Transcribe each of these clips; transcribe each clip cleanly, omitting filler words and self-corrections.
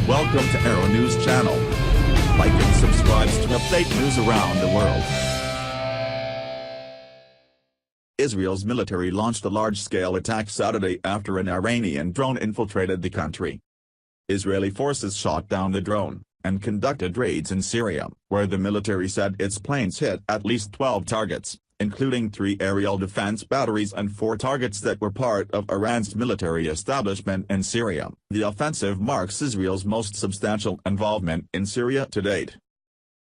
Welcome to Arrow News Channel. Like and subscribe to update news around the world. Israel's military launched a large-scale attack Saturday after an Iranian drone infiltrated the country. Israeli forces shot down the drone and conducted raids in Syria, where the military said its planes hit at least 12 targets, including 3 aerial defense batteries and 4 targets that were part of Iran's military establishment in Syria. The offensive marks Israel's most substantial involvement in Syria to date.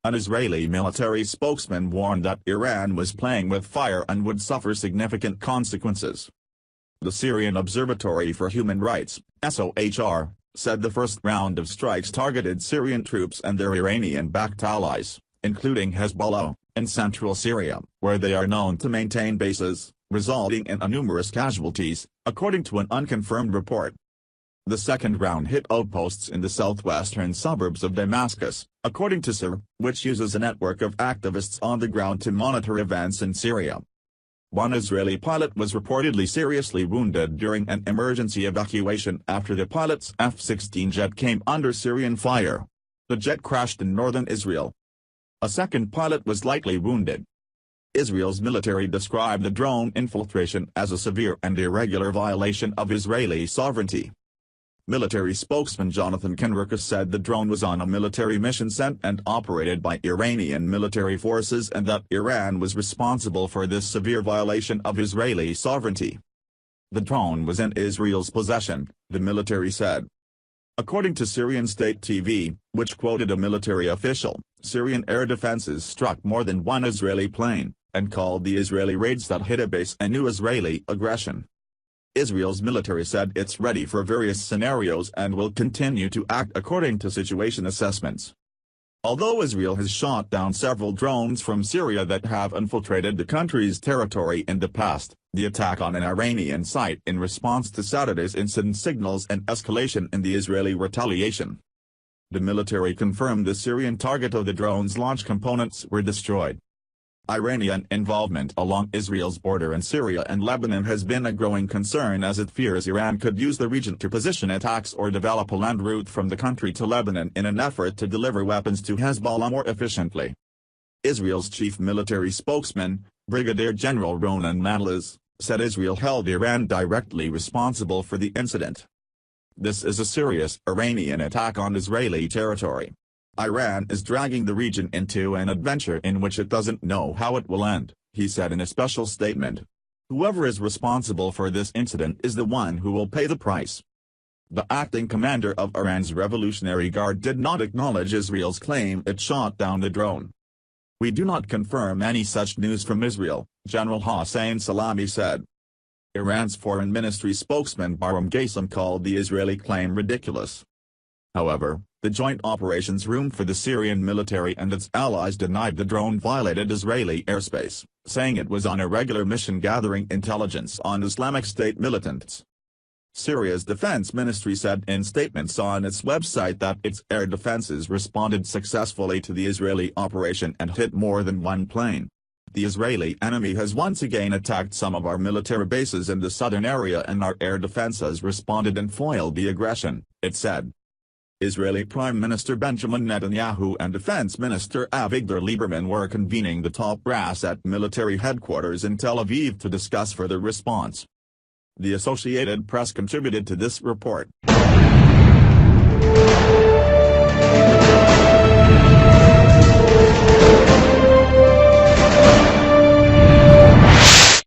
An Israeli military spokesman warned that Iran was playing with fire and would suffer significant consequences. The Syrian Observatory for Human Rights, SOHR, said the first round of strikes targeted Syrian troops and their Iranian-backed allies, including Hezbollah, in central Syria, where they are known to maintain bases, resulting in numerous casualties, according to an unconfirmed report. The second round hit outposts in the southwestern suburbs of Damascus, according to Syria, which uses a network of activists on the ground to monitor events in Syria. One Israeli pilot was reportedly seriously wounded during an emergency evacuation after the pilot's F-16 jet came under Syrian fire. The jet crashed in northern Israel. A second pilot was lightly wounded. Israel's military described the drone infiltration as a severe and irregular violation of Israeli sovereignty. Military spokesman Jonathan Kenrikas said the drone was on a military mission sent and operated by Iranian military forces and that Iran was responsible for this severe violation of Israeli sovereignty. The drone was in Israel's possession, the military said. According to Syrian state TV, which quoted a military official, Syrian air defenses struck more than one Israeli plane, and called the Israeli raids that hit a base a new Israeli aggression. Israel's military said it's ready for various scenarios and will continue to act according to situation assessments. Although Israel has shot down several drones from Syria that have infiltrated the country's territory in the past, the attack on an Iranian site in response to Saturday's incident signals an escalation in the Israeli retaliation. The military confirmed the Syrian target of the drone's launch components were destroyed. Iranian involvement along Israel's border in Syria and Lebanon has been a growing concern as it fears Iran could use the region to position attacks or develop a land route from the country to Lebanon in an effort to deliver weapons to Hezbollah more efficiently. Israel's chief military spokesman, Brigadier General Ronen Mendez, said Israel held Iran directly responsible for the incident. This is a serious Iranian attack on Israeli territory. Iran is dragging the region into an adventure in which it doesn't know how it will end, he said in a special statement. Whoever is responsible for this incident is the one who will pay the price. The acting commander of Iran's Revolutionary Guard did not acknowledge Israel's claim it shot down the drone. We do not confirm any such news from Israel, General Hossein Salami said. Iran's foreign ministry spokesman Bahram Ghasem called the Israeli claim ridiculous. However, the Joint Operations Room for the Syrian military and its allies denied the drone violated Israeli airspace, saying it was on a regular mission gathering intelligence on Islamic State militants. Syria's defense ministry said in statements on its website that its air defenses responded successfully to the Israeli operation and hit more than one plane. The Israeli enemy has once again attacked some of our military bases in the southern area and our air defenses responded and foiled the aggression, it said. Israeli Prime Minister Benjamin Netanyahu and Defense Minister Avigdor Lieberman were convening the top brass at military headquarters in Tel Aviv to discuss further response. The Associated Press contributed to this report.